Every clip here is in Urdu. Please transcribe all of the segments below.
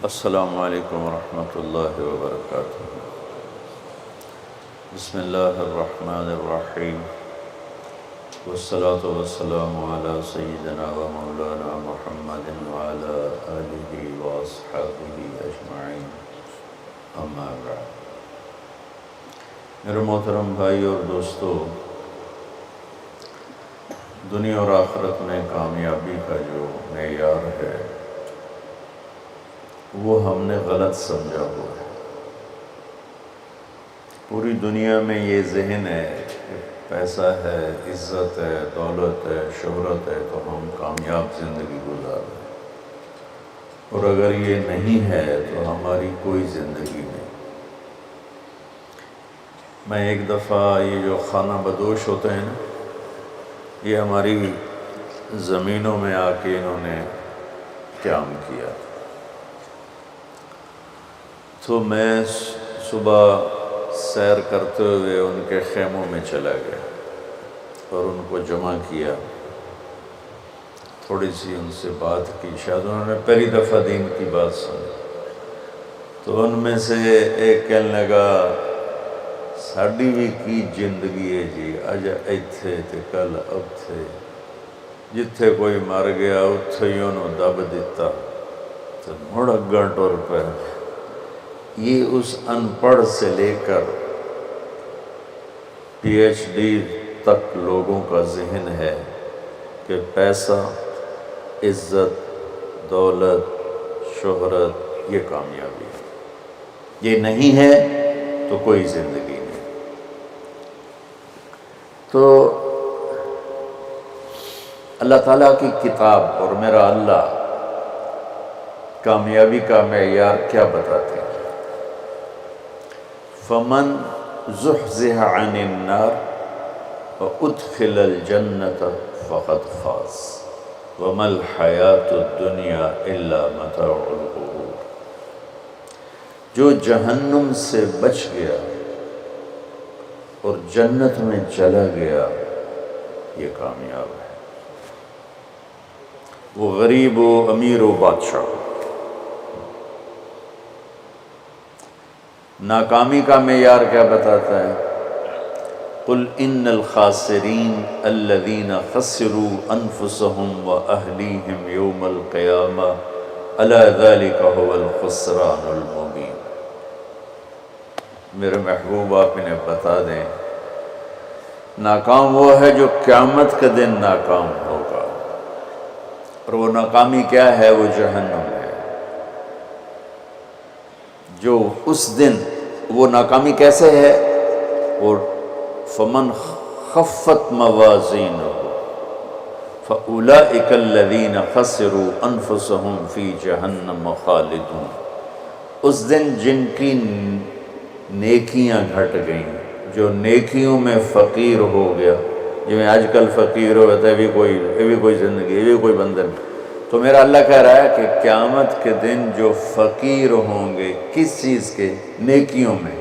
السلام علیکم ورحمۃ اللہ وبرکاتہ۔ بسم اللہ الرحمن الرحیم، والصلاة والسلام علی سیدنا و مولانا محمد وعلی آلہ واصحابہ اجمعین، اما بعد۔ میرے محترم بھائی اور دوستو، دنیا اور آخرت میں کامیابی کا جو معیار ہے وہ ہم نے غلط سمجھا ہوا ہے۔ پوری دنیا میں یہ ذہن ہے کہ پیسہ ہے، عزت ہے، دولت ہے، شہرت ہے تو ہم کامیاب زندگی گزار رہے ہیں، اور اگر یہ نہیں ہے تو ہماری کوئی زندگی نہیں۔ میں ایک دفعہ یہ جو خانہ بدوش ہوتے ہیں نا، یہ ہماری زمینوں میں آ کے انہوں نے قیام کیا، تو میں صبح سیر کرتے ہوئے ان کے خیموں میں چلا گیا اور ان کو جمع کیا، تھوڑی سی ان سے بات کی۔ شاید انہوں نے پہلی دفعہ دین کی بات سنی، تو ان میں سے ایک کہنے لگا، ساڈی بھی کی زندگی ہے جی، اج ایتھے تے کل اتھے، جتھے کوئی مر گیا اتھے ہی انہوں دب دیتا تو مڑ اگاں ٹر پے۔ یہ اس ان پڑھ سے لے کر پی ایچ ڈی تک لوگوں کا ذہن ہے کہ پیسہ، عزت، دولت، شہرت یہ کامیابی ہے، یہ نہیں ہے تو کوئی زندگی نہیں۔ تو اللہ تعالیٰ کی کتاب اور میرا اللہ کامیابی کا معیار کیا بتاتے ہیں؟ فمن زحزح عن النار وادخل الجنة فقد فاز وما الحیاة الدنیا الا متاع الغرور۔ جو جہنم سے بچ گیا اور جنت میں چلا گیا یہ کامیاب ہے۔ وہ غریب و امیر و بادشاہ ہو۔ ناکامی کا معیار کیا بتاتا ہے؟ قل ان الخاسرین الذین خسروا انفسهم واہلیہم یوم القیامہ الا ذلک هو الخسران المبین۔ میرے محبوب آپ انہیں بتا دیں، ناکام وہ ہے جو قیامت کے دن ناکام ہوگا، اور وہ ناکامی کیا ہے؟ وہ جہنم ہے۔ جو اس دن وہ ناکامی کیسے ہے؟ اور فمن خفت موازینہ فاولئک الذین خسروا انفسهم فی جہنم خالدون۔ اس دن جن کی نیکیاں گھٹ گئیں، جو نیکیوں میں فقیر ہو گیا، جو میں آج کل فقیر ہو تو یہ بھی کوئی زندگی، یہ بھی کوئی بندن۔ تو میرا اللہ کہہ رہا ہے کہ قیامت کے دن جو فقیر ہوں گے، کس چیز کے؟ نیکیوں میں،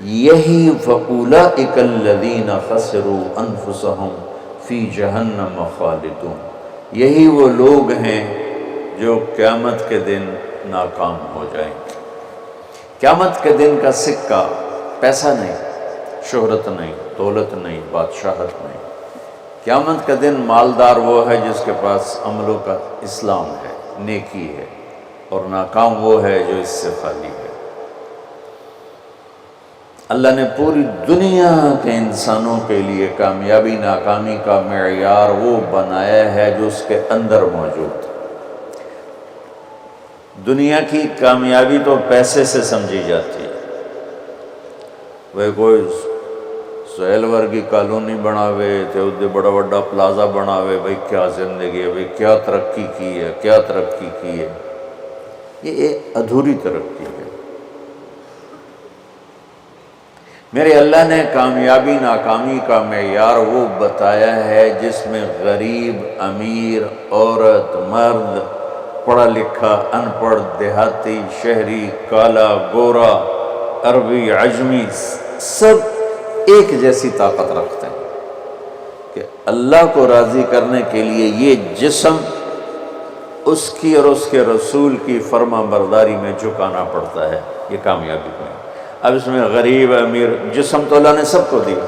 یہی فَأُولَئِكَ الَّذِينَ خَسِرُوا أَنفُسَهُمْ فِي جَهَنَّمَ خَالِدُونَ۔ یہی وہ لوگ ہیں جو قیامت کے دن ناکام ہو جائیں گے۔ قیامت کے دن کا سکہ پیسہ نہیں، شہرت نہیں، دولت نہیں، بادشاہت نہیں۔ قیامت کا دن مالدار وہ ہے جس کے پاس عملوں کا اسلام ہے، نیکی ہے، اور ناکام وہ ہے جو اس سے خالی ہے۔ اللہ نے پوری دنیا کے انسانوں کے لیے کامیابی ناکامی کا معیار وہ بنایا ہے جو اس کے اندر موجود ہے۔ دنیا کی کامیابی تو پیسے سے سمجھی جاتی ہے، وہ کوئی سہیل ورگی کالونی بناوے تے ادھے بڑا بڑا پلازا بناوے، بھئی کیا زندگی ہے، بھئی کیا ترقی کی ہے، کیا ترقی کی ہے۔ یہ ادھوری ترقی ہے۔ میرے اللہ نے کامیابی ناکامی کا معیار وہ بتایا ہے جس میں غریب، امیر، عورت، مرد، پڑھا لکھا، ان پڑھ، دیہاتی، شہری، کالا، گورا، عربی، عجمی، سب ایک جیسی طاقت رکھتے ہیں کہ اللہ کو راضی کرنے کے لیے یہ جسم اس کی اور اس کے رسول کی فرما برداری میں جھکانا پڑتا ہے، یہ کامیابی میں۔ اب اس میں غریب امیر جسم تو اللہ نے سب کو دیا،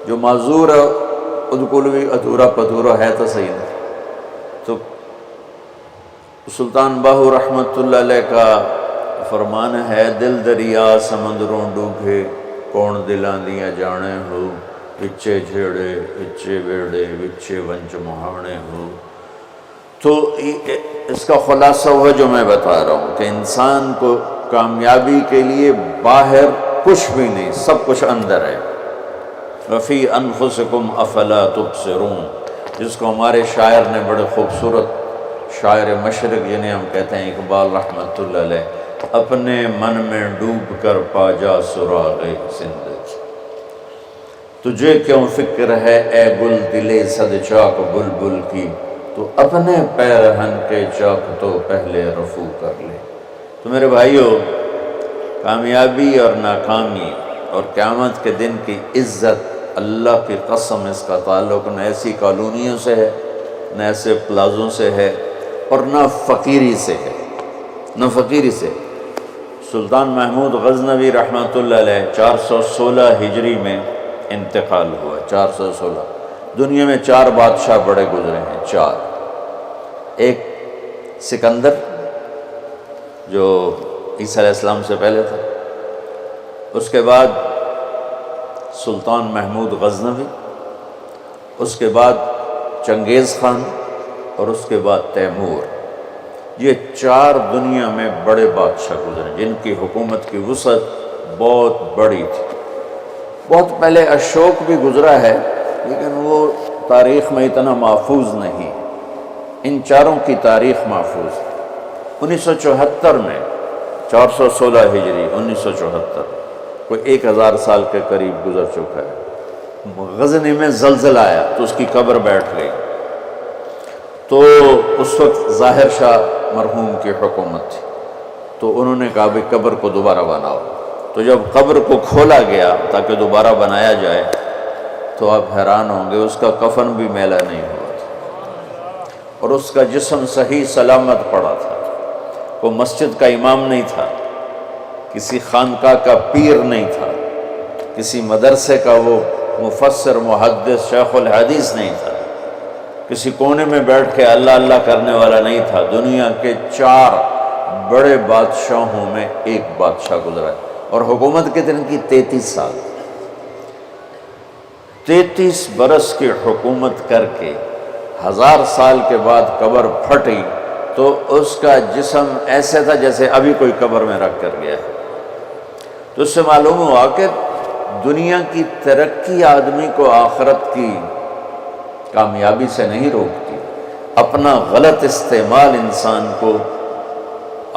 جو معذور ہے بالکل بھی ادھورا پدھورا ہے تو صحیح نہیں۔ تو سلطان باہو رحمۃ اللہ علیہ کا فرمان ہے، دل دریا سمندروں ڈوبے، کون دلاں دیاں جانے ہو، وچے جھیڑے وچے بیڑے وچے ونج مہانے ہو۔ تو اس کا خلاصہ وہ جو میں بتا رہا ہوں کہ انسان کو کامیابی کے لیے باہر کچھ بھی نہیں، سب کچھ اندر ہے۔ وفی انفسکم افلا تبصرون، جس کو ہمارے شاعر نے بڑے خوبصورت، شاعر مشرق جنہیں ہم کہتے ہیں اقبال رحمۃ اللہ علیہ، اپنے من میں ڈوب کر پا جا سراغ زندگی، تجھے کیوں فکر ہے اے گل دلے صد چاک بلبل کی، تو اپنے پیرہن کے چاک تو پہلے رفو کر لے۔ تو میرے بھائیو، کامیابی اور ناکامی اور قیامت کے دن کی عزت، اللہ کی قسم اس کا تعلق نہ ایسی کالونیوں سے ہے، نہ ایسے پلازوں سے ہے، اور نہ فقیری سے ہے، نہ فقیری سے۔ سلطان محمود غزنوی رحمۃ اللہ علیہ 416 ہجری میں انتقال ہوا، 416۔ دنیا میں 4 بادشاہ بڑے گزرے ہیں، 4۔ ایک سکندر جو عیسیٰ علیہ السلام سے پہلے تھا، اس کے بعد سلطان محمود غزنوی، اس کے بعد چنگیز خان، اور اس کے بعد تیمور۔ یہ 4 دنیا میں بڑے بادشاہ گزرے جن کی حکومت کی وسعت بہت بڑی تھی۔ بہت پہلے اشوک بھی گزرا ہے، لیکن وہ تاریخ میں اتنا محفوظ نہیں۔ ان 4 کی تاریخ محفوظ ہے۔ 1974 میں، 416 ہجری 1974، کوئی 1000 سال کے قریب گزر چکا ہے، غزنی میں زلزلہ آیا تو اس کی قبر بیٹھ گئی۔ تو اس وقت ظاہر شاہ مرحوم کی حکومت تھی، تو انہوں نے کہا بھی قبر کو دوبارہ بناؤ۔ تو جب قبر کو کھولا گیا تاکہ دوبارہ بنایا جائے، تو آپ حیران ہوں گے، اس کا کفن بھی میلا نہیں ہوا تھا، اور اس کا جسم صحیح سلامت پڑا تھا۔ وہ مسجد کا امام نہیں تھا، کسی خانقاہ کا پیر نہیں تھا، کسی مدرسے کا وہ مفسر محدث شیخ الحدیث نہیں تھا، کسی کونے میں بیٹھ کے اللہ اللہ کرنے والا نہیں تھا۔ دنیا کے 4 بڑے بادشاہوں میں ایک بادشاہ گزرا ہے، اور حکومت کتنے کی؟ 33 سال۔ 33 برس کی حکومت کر کے 1000 سال کے بعد قبر پھٹی تو اس کا جسم ایسے تھا جیسے ابھی کوئی قبر میں رکھ کر گیا ہے۔ تو اس سے معلوم ہوا کہ دنیا کی ترقی آدمی کو آخرت کی کامیابی سے نہیں روکتی، اپنا غلط استعمال انسان کو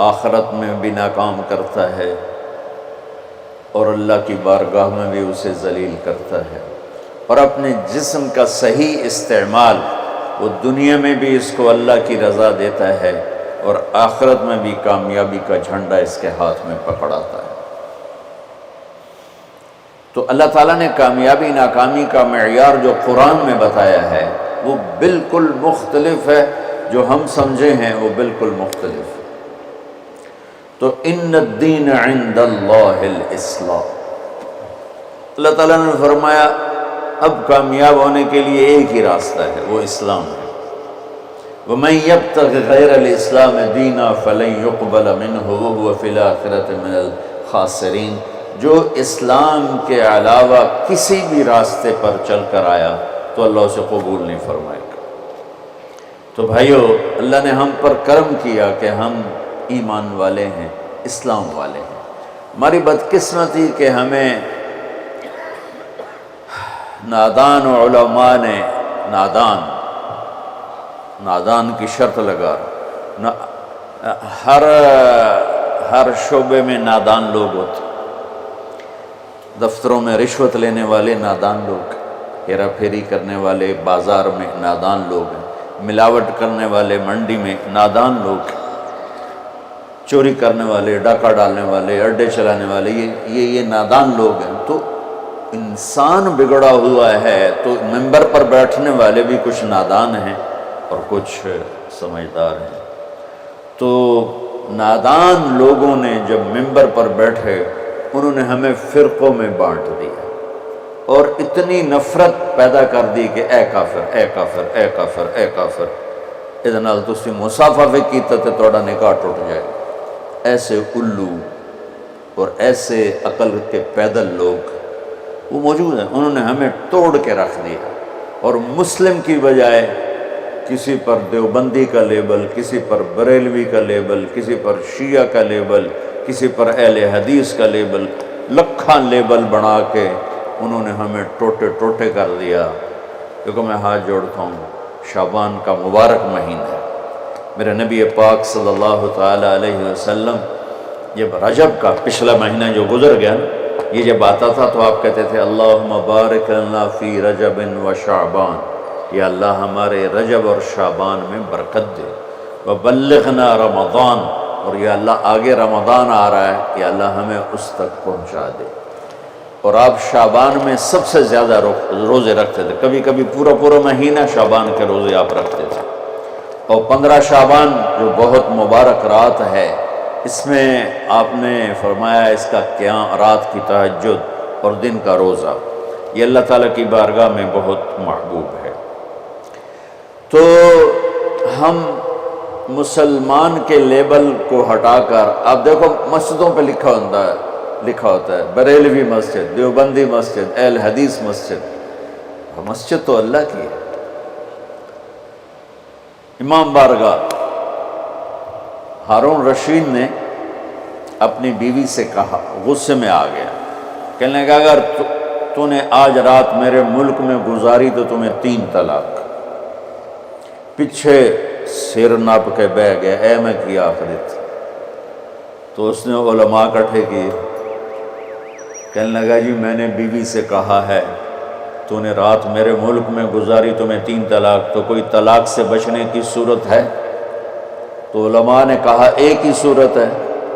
آخرت میں بھی ناکام کرتا ہے، اور اللہ کی بارگاہ میں بھی اسے ذلیل کرتا ہے۔ اور اپنے جسم کا صحیح استعمال، وہ دنیا میں بھی اس کو اللہ کی رضا دیتا ہے، اور آخرت میں بھی کامیابی کا جھنڈا اس کے ہاتھ میں پکڑاتا ہے۔ تو اللہ تعالیٰ نے کامیابی ناکامی کا معیار جو قرآن میں بتایا ہے وہ بالکل مختلف ہے، جو ہم سمجھے ہیں وہ بالکل مختلف ہے۔ تو ان الدین عند اللہ الاسلام، اللہ تعالیٰ نے فرمایا اب کامیاب ہونے کے لیے ایک ہی راستہ ہے، وہ اسلام ہے۔ وَمَن يَبْتَغِ غَيْرَ الْإِسْلَامِ دِينًا فَلَن يُقْبَلَ مِنْهُ وَهُوَ فِي الْآخِرَةِ مِنَ الْخَاسِرِينَ۔ جو اسلام کے علاوہ کسی بھی راستے پر چل کر آیا تو اللہ اسے قبول نہیں فرمائے گا۔ تو بھائیو، اللہ نے ہم پر کرم کیا کہ ہم ایمان والے ہیں، اسلام والے ہیں۔ ہماری بدقسمتی کہ ہمیں نادان علماء نے نادان کی شرط لگا، ہر شعبے میں نادان لوگ ہوتے، دفتروں میں رشوت لینے والے نادان لوگ، ہیرا پھیری کرنے والے بازار میں نادان لوگ ہیں، ملاوٹ کرنے والے منڈی میں نادان لوگ، چوری کرنے والے، ڈاکہ ڈالنے والے، اڈے چلانے والے، یہ نادان لوگ ہیں۔ تو انسان بگڑا ہوا ہے تو ممبر پر بیٹھنے والے بھی کچھ نادان ہیں اور کچھ سمجھدار ہیں۔ تو نادان لوگوں نے جب منبر پر بیٹھے انہوں نے ہمیں فرقوں میں بانٹ دیا اور اتنی نفرت پیدا کر دی کہ اے کافر اے کافر اے کافر اے کافر، اس نال تسی مصافحہ بھی کیتا تے تہاڈا نکاح ٹوٹ جائے گا۔ ایسے الو اور ایسے عقل کے پیدل لوگ وہ موجود ہیں، انہوں نے ہمیں توڑ کے رکھ دیا، اور مسلم کی بجائے کسی پر دیوبندی کا لیبل، کسی پر بریلوی کا لیبل، کسی پر شیعہ کا لیبل، کسی پر اہل حدیث کا لیبل، لکھاں لیبل بنا کے انہوں نے ہمیں ٹوٹے ٹوٹے کر دیا۔ کیونکہ میں ہاتھ جوڑتا ہوں، شعبان کا مبارک مہینہ ہے، میرے نبی پاک صلی اللہ تعالیٰ علیہ وسلم جب رجب کا پچھلا مہینہ جو گزر گیا نا، یہ جب آتا تھا تو آپ کہتے تھے اللہم بارک لنا فی رجب و شعبان، یا اللہ ہمارے رجب اور شعبان میں برکت دے، وبلغنا رمضان، اور یا اللہ آگے رمضان آ رہا ہے، یا اللہ ہمیں اس تک پہنچا دے۔ اور آپ شعبان میں سب سے زیادہ روزے رکھتے تھے، کبھی کبھی پورا مہینہ شعبان کے روزے آپ رکھتے تھے۔ اور 15 شعبان جو بہت مبارک رات ہے، اس میں آپ نے فرمایا اس کا قیام، رات کی تہجد اور دن کا روزہ، یہ اللہ تعالیٰ کی بارگاہ میں بہت محبوب ہے۔ تو ہم مسلمان کے لیبل کو ہٹا کر، آپ دیکھو مسجدوں پہ لکھا ہوتا ہے بریلوی مسجد، دیوبندی مسجد، اہل حدیث مسجد۔ مسجد تو اللہ کی ہے۔ امام بارگاہ ہارون رشید نے اپنی بیوی سے کہا، غصے میں آ گیا، کہنے لگا اگر تو نے آج رات میرے ملک میں گزاری تو تمہیں 3 طلاق۔ پیچھے سر ناپ کے بہ گیا، اے میں کی آخرت۔ تو اس نے علماء اکٹھے کیے، کہنے لگا جی میں نے بیوی سے کہا ہے تو نے رات میرے ملک میں گزاری تمہیں 3 طلاق، تو کوئی طلاق سے بچنے کی صورت ہے؟ تو علماء نے کہا ایک ہی صورت ہے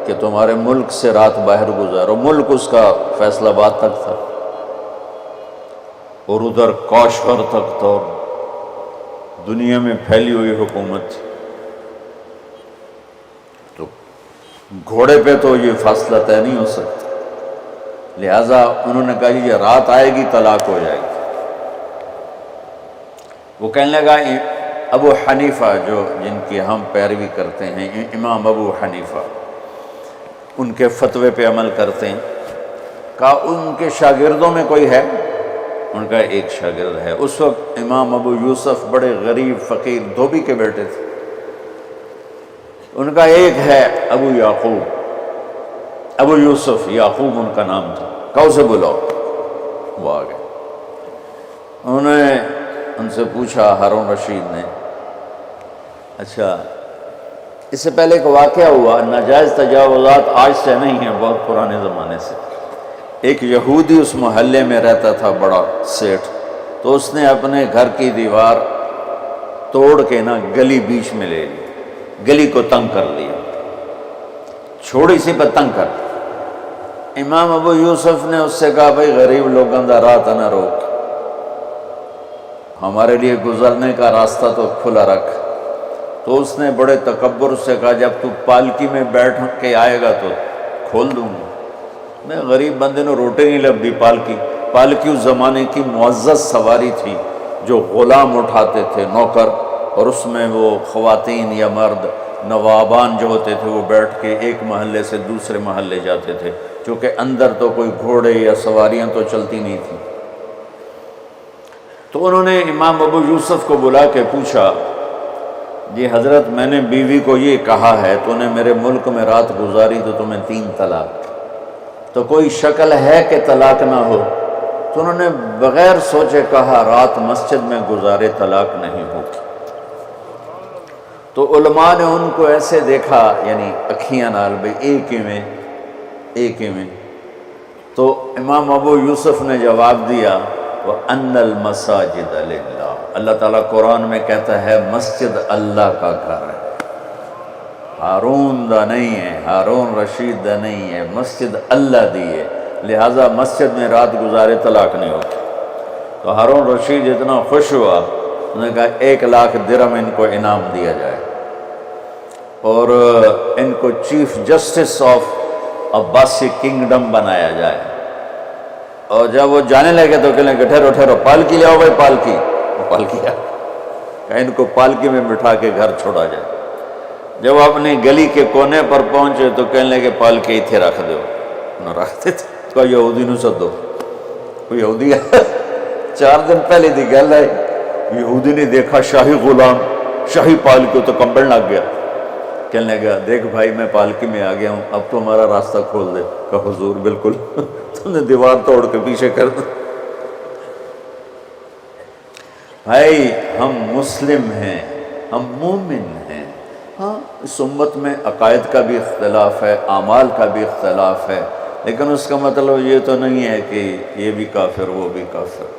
کہ تمہارے ملک سے رات باہر گزارو۔ ملک اس کا فیصل آباد تک تھا اور ادھر کاشغر تک تھا، اور دنیا میں پھیلی ہوئی حکومت تھی، تو گھوڑے پہ تو یہ فاصلہ طے نہیں ہو سکتا، لہٰذا انہوں نے کہا یہ رات آئے گی طلاق ہو جائے گی۔ وہ کہنے لگا ابو حنیفہ جو جن کی ہم پیروی کرتے ہیں، امام ابو حنیفہ، ان کے فتوے پہ عمل کرتے ہیں، کہا ان کے شاگردوں میں کوئی ہے؟ ان کا ایک شاگرد ہے۔ اس وقت امام ابو یوسف بڑے غریب فقیر دھوبی کے بیٹے تھے، ان کا ایک ہے ابو یعقوب، ابو یوسف، یعقوب ان کا نام تھا، کہا اسے بلاؤ۔ وہ آ گئے، انہوں نے ان سے پوچھا ہارون رشید نے، اچھا اس سے پہلے ایک واقعہ ہوا، ناجائز تجاوزات آج سے نہیں ہیں، بہت پرانے زمانے سے۔ ایک یہودی اس محلے میں رہتا تھا، بڑا سیٹھ، تو اس نے اپنے گھر کی دیوار توڑ کے نا گلی بیچ میں لے لی، گلی کو تنگ کر لیا، چھوڑی سی پہ تنگ کر۔ امام ابو یوسف نے اس سے کہا بھائی غریب لوگوں دا راہ نہ روک، ہمارے لیے گزرنے کا راستہ تو کھلا رکھ۔ تو اس نے بڑے تکبر سے کہا جب تو پالکی میں بیٹھ کے آئے گا تو کھول دوں گا۔ میں غریب بندے نے روٹی نہیں لبھی، پالکی اس زمانے کی معزز سواری تھی جو غلام اٹھاتے تھے، نوکر، اور اس میں وہ خواتین یا مرد نوابان جو ہوتے تھے وہ بیٹھ کے ایک محلے سے دوسرے محلے جاتے تھے، چونکہ اندر تو کوئی گھوڑے یا سواریاں تو چلتی نہیں تھیں۔ تو انہوں نے امام ابو یوسف کو بلا کے پوچھا جی حضرت میں نے بیوی کو یہ کہا ہے تو نے میرے ملک میں رات گزاری تو تمہیں 3 طلاق، تو کوئی شکل ہے کہ طلاق نہ ہو؟ تو انہوں نے بغیر سوچے کہا رات مسجد میں گزارے طلاق نہیں ہوگی۔ تو علماء نے ان کو ایسے دیکھا، یعنی اکھیاں نال بھی ایک ہی میں۔ تو امام ابو یوسف نے جواب دیا وَأَنَّ الْمَسَاجِدَ لِلَّهِ، اللہ تعالیٰ قرآن میں کہتا ہے مسجد اللہ کا گھر ہے، ہارون دا نہیں ہے، ہارون رشید دا نہیں ہے، مسجد اللہ دی ہے، لہٰذا مسجد میں رات گزارے طلاق نہیں ہوتی۔ تو ہارون رشید اتنا خوش ہوا، انہوں نے کہا 1 لاکھ درہم ان کو انعام دیا جائے۔ اور ان کو chief justice of Abbasi kingdom بنایا جائے۔ اور جب وہ جانے لگے تو کہنے لگے ٹھہرو ٹھہرو، پالکی لاؤ بھائی، پالکی۔ وہ پالکی آ، ان کو پالکی میں بٹھا کے گھر چھوڑا جائے۔ جب اپنی گلی کے کونے پر پہنچے تو کہنے لگے پالکی اتھے رکھ دو، نہ رکھتے تھے۔ تو یہودی نو سدو، کوئی یہودی آیا 4 دن پہلے دی گل ہے، یہودی نے دیکھا شاہی غلام شاہی پالکی، تو کمبل لگ گیا، کہنے لگا دیکھ بھائی میں پالکی میں آ گیا ہوں، اب تو ہمارا راستہ کھول دے۔ کہا حضور بالکل تم نے دیوار توڑ کے پیچھے کر دیا۔ بھائی ہم مسلم ہیں، ہم مومن ہیں۔ ہاں اس امت میں عقائد کا بھی اختلاف ہے، اعمال کا بھی اختلاف ہے، لیکن اس کا مطلب یہ تو نہیں ہے کہ یہ بھی کافر وہ بھی کافر۔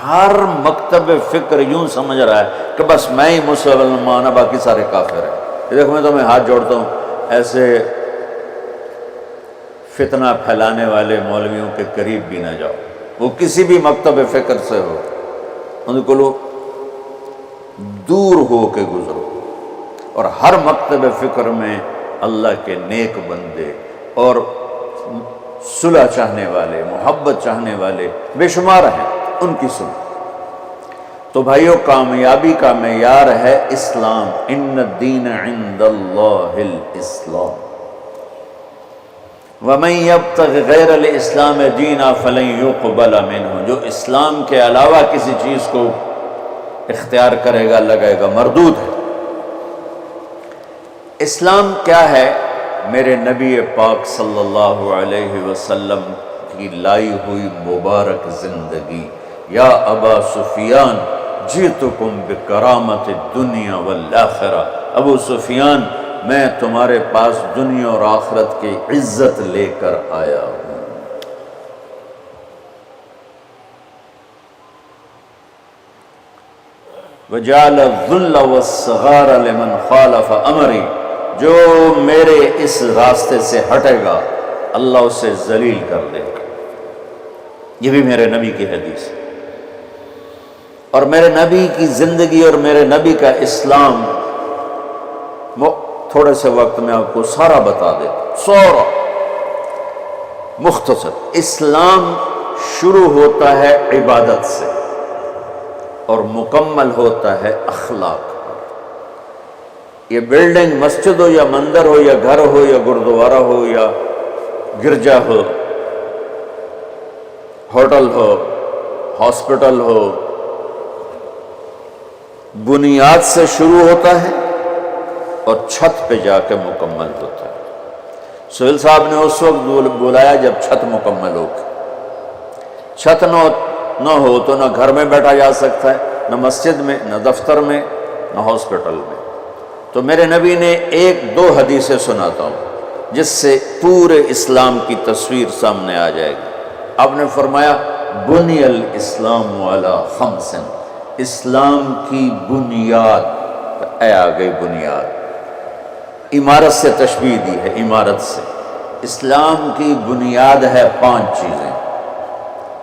ہر مکتب فکر یوں سمجھ رہا ہے کہ بس میں ہی مسلمان ہوں، باقی سارے کافر ہیں۔ دیکھو میں تمہیں ہاتھ جوڑتا ہوں، ایسے فتنہ پھیلانے والے مولویوں کے قریب بھی نہ جاؤ، وہ کسی بھی مکتب فکر سے ہو، ان کو لو دور ہو کے گزرو۔ اور ہر مکتب فکر میں اللہ کے نیک بندے اور صلح چاہنے والے، محبت چاہنے والے بے شمار ہیں، ان کی سنو۔ تو بھائیو کامیابی کا معیار ہے اسلام، ان الدین عند اللہ الاسلام، ومن یبتغ غیر الاسلام دینا فلن یقبل منہ، جو اسلام کے علاوہ کسی چیز کو اختیار کرے گا لگے گا مردود ہے۔ اسلام کیا ہے؟ میرے نبی پاک صلی اللہ علیہ وسلم کی لائی ہوئی مبارک زندگی۔ یا ابا سفیان جئتکم بکرامت الدنیا والآخرہ، ابو سفیان میں تمہارے پاس دنیا اور آخرت کی عزت لے کر آیا ہوں۔ وجعل الذل والصغار لمن خالف امری، جو میرے اس راستے سے ہٹے گا اللہ اسے ذلیل کر دے گا۔ یہ بھی میرے نبی کی حدیث ہے، اور میرے نبی کی زندگی اور میرے نبی کا اسلام تھوڑے سے وقت میں آپ کو سارا بتا دیتا، سارا مختصر۔ اسلام شروع ہوتا ہے عبادت سے اور مکمل ہوتا ہے اخلاق پر۔ یہ بلڈنگ مسجد ہو یا مندر ہو یا گھر ہو یا گردوارہ ہو یا گرجا ہو، ہوٹل ہو، ہاسپٹل ہو، بنیاد سے شروع ہوتا ہے اور چھت پہ جا کے مکمل ہوتا ہے۔ سہیل صاحب نے اس وقت بلایا جب چھت مکمل ہو گئی۔ چھت نہ ہو تو نہ گھر میں بیٹھا جا سکتا ہے، نہ مسجد میں، نہ دفتر میں، نہ ہاسپٹل میں۔ تو میرے نبی نے 1-2 حدیثیں سناتا ہوں جس سے پورے اسلام کی تصویر سامنے آ جائے گی۔ آپ نے فرمایا بنی الاسلام علی 5، اسلام کی بنیاد، اے آ گئی بنیاد، عمارت سے تشبیہ دی ہے، عمارت سے۔ اسلام کی بنیاد ہے 5 چیزیں،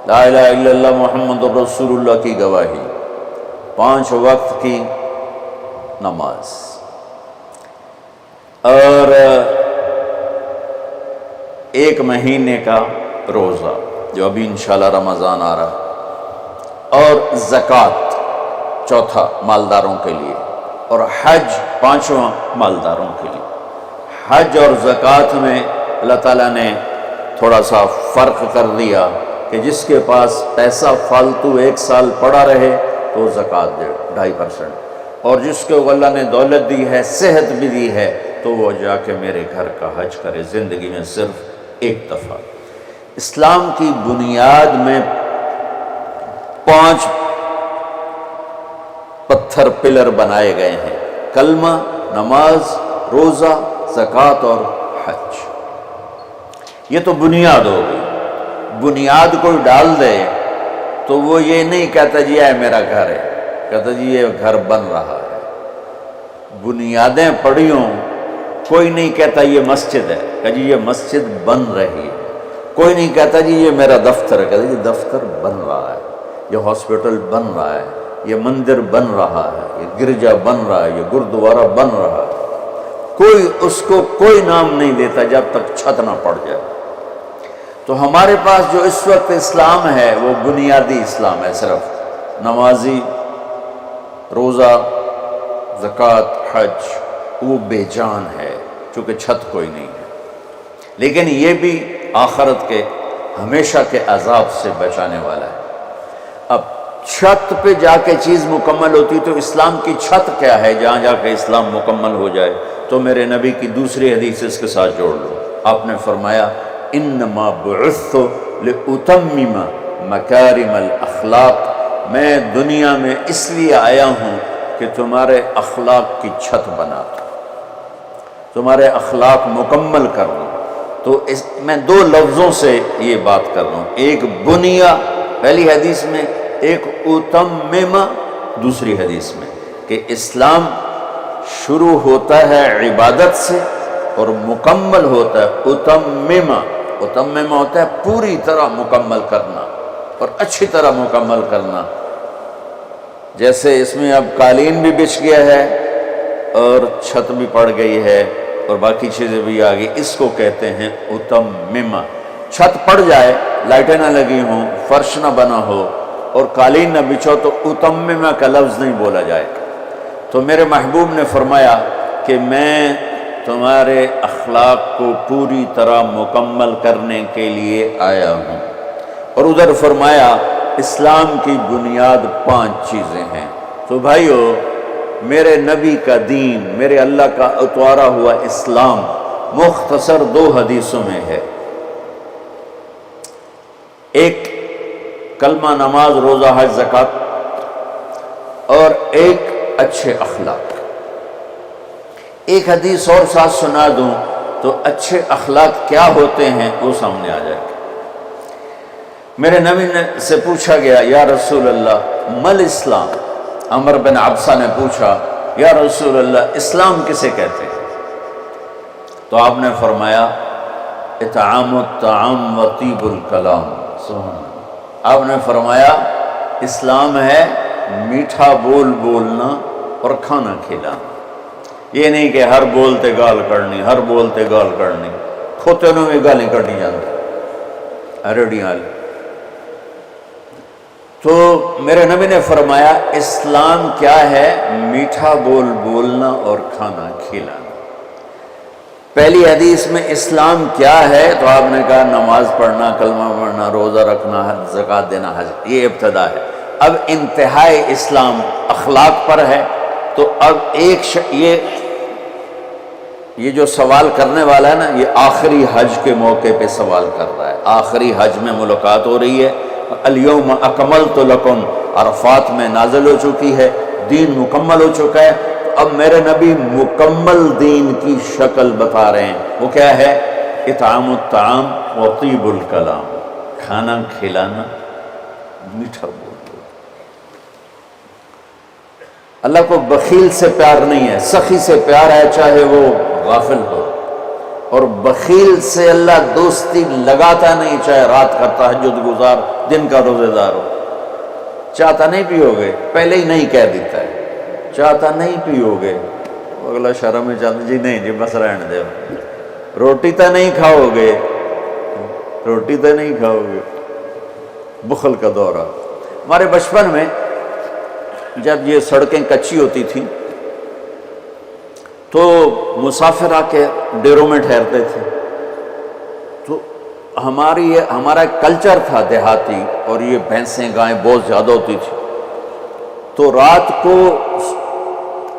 لا الہ الا اللہ محمد رسول اللہ کی گواہی، 5 وقت کی نماز، اور 1 مہینے کا روزہ جو ابھی انشاءاللہ رمضان آ رہا، اور زکوٰۃ 4 مالداروں کے لیے، اور حج 5واں مالداروں کے لیے۔ حج اور زکوٰۃ میں اللہ تعالیٰ نے تھوڑا سا فرق کر دیا کہ جس کے پاس پیسہ فالتو 1 سال پڑا رہے تو وہ زکوٰۃ دے 2.5%، اور جس کو اللہ نے دولت دی ہے، صحت بھی دی ہے، تو وہ جا کے میرے گھر کا حج کرے زندگی میں صرف 1 دفعہ۔ اسلام کی بنیاد میں 5 پتھر پلر بنائے گئے ہیں، کلمہ، نماز، روزہ، زکوٰۃ اور حج۔ یہ تو بنیاد ہو گئی۔ بنیاد کوئی ڈال دے تو وہ یہ نہیں کہتا جی یہ میرا گھر ہے، کہتا جی یہ گھر بن رہا ہے۔ بنیادیں پڑی ہوں، کوئی نہیں کہتا یہ مسجد ہے، کہ جی یہ مسجد بن رہی ہے۔ کوئی نہیں کہتا جی یہ میرا دفتر ہے، کہتا جی دفتر بن رہا ہے، یہ ہاسپٹل بن رہا ہے، یہ مندر بن رہا ہے، یہ گرجا بن رہا ہے، یہ گردوارہ بن رہا ہے۔ کوئی اس کو کوئی نام نہیں دیتا جب تک چھت نہ پڑ جائے۔ تو ہمارے پاس جو اس وقت اسلام ہے وہ بنیادی اسلام ہے، صرف نمازی، روزہ، زکوٰۃ، حج، وہ بے جان ہے چونکہ چھت کوئی نہیں ہے۔ لیکن یہ بھی آخرت کے ہمیشہ کے عذاب سے بچانے والا ہے۔ اب چھت پہ جا کے چیز مکمل ہوتی تو اسلام کی چھت کیا ہے جہاں جا کے اسلام مکمل ہو جائے؟ تو میرے نبی کی دوسری حدیث اس کے ساتھ جوڑ لو۔ آپ نے فرمایا انما بعثت لاتمم مکارم الاخلاق، میں دنیا میں اس لیے آیا ہوں کہ تمہارے اخلاق کی چھت بنا دوں، تمہارے اخلاق مکمل کر دوں۔ تو میں دو لفظوں سے یہ بات کر رہا ہوں، ایک بنیا پہلی حدیث میں، ایک اتمم دوسری حدیث میں، کہ اسلام شروع ہوتا ہے عبادت سے اور مکمل ہوتا ہے اتمم۔ اتمم ہوتا ہے پوری طرح مکمل کرنا اور اچھی طرح مکمل کرنا۔ جیسے اس میں اب قالین بھی بچھ گیا ہے اور چھت بھی پڑ گئی ہے اور باقی چیزیں بھی آ گئی، اس کو کہتے ہیں اتمم۔ چھت پڑ جائے، لائٹیں نہ لگی ہوں، فرش نہ بنا ہو اور قالین نہ بچھو تو اتمم کا لفظ نہیں بولا جائے۔ تو میرے محبوب نے فرمایا کہ میں تمہارے اخلاق کو پوری طرح مکمل کرنے کے لیے آیا ہوں۔ اور ادھر فرمایا اسلام کی بنیاد 5 چیزیں ہیں۔ تو بھائیو، میرے نبی کا دین، میرے اللہ کا اتوارا ہوا اسلام مختصر 2 حدیثوں میں ہے، ایک کلمہ، نماز، روزہ، حج، زکوٰۃ، اور ایک اچھے اخلاق۔ ایک حدیث اور ساتھ سنا دوں تو اچھے اخلاق کیا ہوتے ہیں وہ سامنے آ جائے گا۔ میرے نبی سے پوچھا گیا یا رسول اللہ مل اسلام، عمر بن عبسہ نے پوچھا یا رسول اللہ اسلام کسے کہتے ہیں؟ تو آپ نے فرمایا اطعام الطعام و طیب الکلام۔ سبحان اللہ۔ آپ نے فرمایا اسلام ہے میٹھا بول بولنا اور کھانا کھلانا۔ یہ نہیں کہ ہر بولتے گال کرنی، ہر بولتے گال کرنی، کھوتے نوں میں گالی کرنی جانتے ریڈیاں والی۔ تو میرے نبی نے فرمایا اسلام کیا ہے؟ میٹھا بول بولنا اور کھانا کھلانا۔ پہلی حدیث میں اسلام کیا ہے تو آپ نے کہا نماز پڑھنا، کلمہ پڑھنا، روزہ رکھنا، زکوٰۃ دینا، حج، یہ ابتدا ہے۔ اب انتہائی اسلام اخلاق پر ہے۔ تو اب یہ جو سوال کرنے والا ہے نا، یہ آخری حج کے موقع پہ سوال کر رہا ہے۔ آخری حج میں ملاقات ہو رہی ہے، الیوم اکملت لکم عرفات میں نازل ہو چکی ہے، دین مکمل ہو چکا ہے۔ اب میرے نبی مکمل دین کی شکل بتا رہے ہیں، وہ کیا ہے؟ اطعام الطعام و طیب الکلام، کھانا کھلانا، میٹھا بول۔ اللہ کو بخیل سے پیار نہیں ہے، سخی سے پیار ہے، چاہے وہ غافل ہو۔ اور بخیل سے اللہ دوستی لگاتا نہیں، چاہے رات کا تہجد گزار، دن کا روزے دار ہو۔ چاہتا نہیں پیو گے، پہلے ہی نہیں کہہ دیتا ہے، چاہتا نہیں پیو گے، اگلا شرم میں چاہتا جی نہیں جی بس رہنے دے، روٹی تو نہیں کھاؤ گے، روٹی تو نہیں کھاؤ گے، بخل کا دورہ۔ ہمارے بچپن میں جب یہ سڑکیں کچی ہوتی تھیں تو مسافر آ کے ڈیروں میں ٹھہرتے تھے، تو ہمارا ایک کلچر تھا دیہاتی، اور یہ بھینسیں گائیں بہت زیادہ ہوتی تھی، تو رات کو